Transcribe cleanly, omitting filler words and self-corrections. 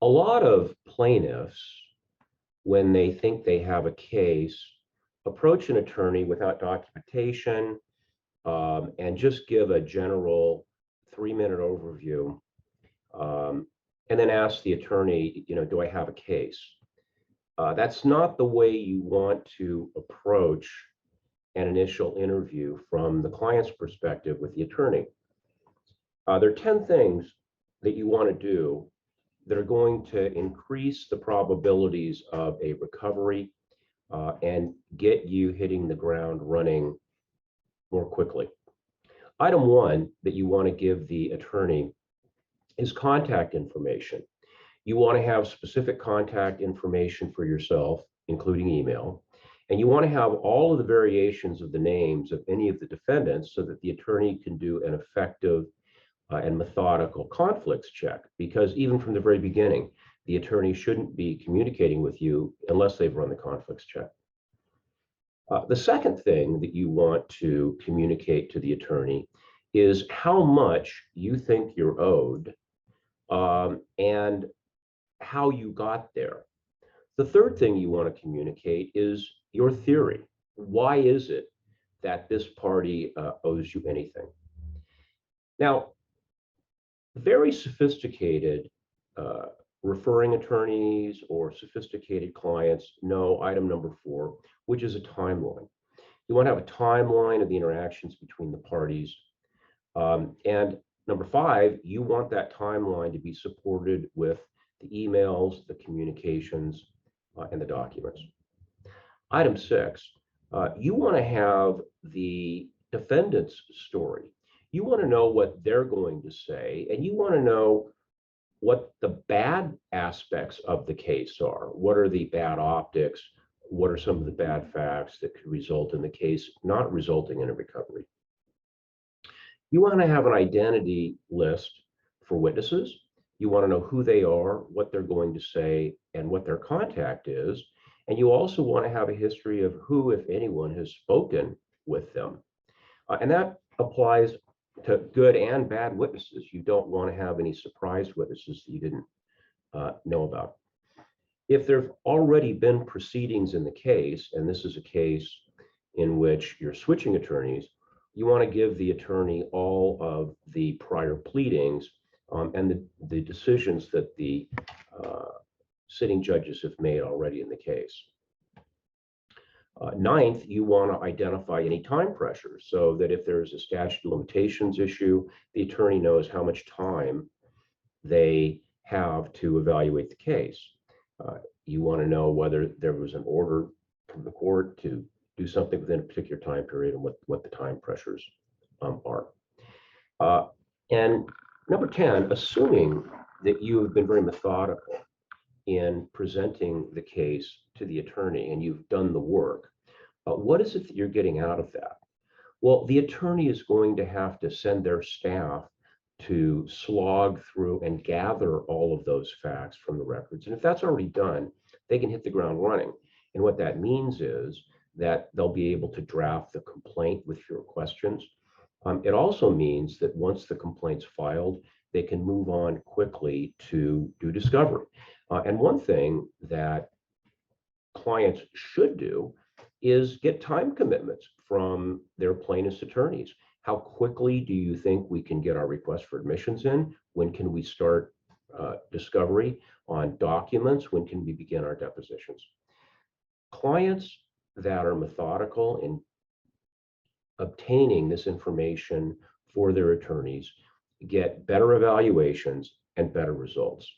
A lot of plaintiffs, when they think they have a case, approach an attorney without documentation and just give a general 3-minute overview, and then ask the attorney, do I have a case? That's not the way you want to approach an initial interview from the client's perspective with the attorney. There are 10 things that you want to do that are going to increase the probabilities of a recovery and get you hitting the ground running more quickly. Item one that you want to give the attorney is contact information. You want to have specific contact information for yourself, including email, and you want to have all of the variations of the names of any of the defendants so that the attorney can do an effective and methodical conflicts check, because even from the very beginning, the attorney shouldn't be communicating with you unless they've run the conflicts check. The second thing that you want to communicate to the attorney is how much you think you're owed and how you got there. The third thing you want to communicate is your theory. Why is it that this party owes you anything? Now, very sophisticated referring attorneys or sophisticated clients know item number 4, which is a timeline. You want to have a timeline of the interactions between the parties. And number 5, you want that timeline to be supported with the emails, the communications, and the documents. Item 6, you want to have the defendant's story. You want to know what they're going to say, and you want to know what the bad aspects of the case are. What are the bad optics? What are some of the bad facts that could result in the case not resulting in a recovery? You want to have an identity list for witnesses. You want to know who they are, what they're going to say, and what their contact is. And you also want to have a history of who, if anyone, has spoken with them. And that applies to good and bad witnesses. You don't want to have any surprise witnesses that you didn't know about. If there have already been proceedings in the case, and this is a case in which you're switching attorneys, you want to give the attorney all of the prior pleadings and the decisions that the sitting judges have made already in the case. Ninth, you want to identify any time pressure so that if there's a statute of limitations issue, the attorney knows how much time they have to evaluate the case. You want to know whether there was an order from the court to do something within a particular time period and what the time pressures are. And number 10, assuming that you have been very methodical in presenting the case to the attorney and you've done the work, what is it that you're getting out of that? Well, the attorney is going to have to send their staff to slog through and gather all of those facts from the records. And if that's already done, they can hit the ground running. And what that means is that they'll be able to draft the complaint with your questions. It also means that once the complaint's filed, they can move on quickly to do discovery. And one thing that clients should do is get time commitments from their plaintiff's attorneys. How quickly do you think we can get our request for admissions in? When can we start discovery on documents? When can we begin our depositions? Clients that are methodical in obtaining this information for their attorneys get better evaluations and better results.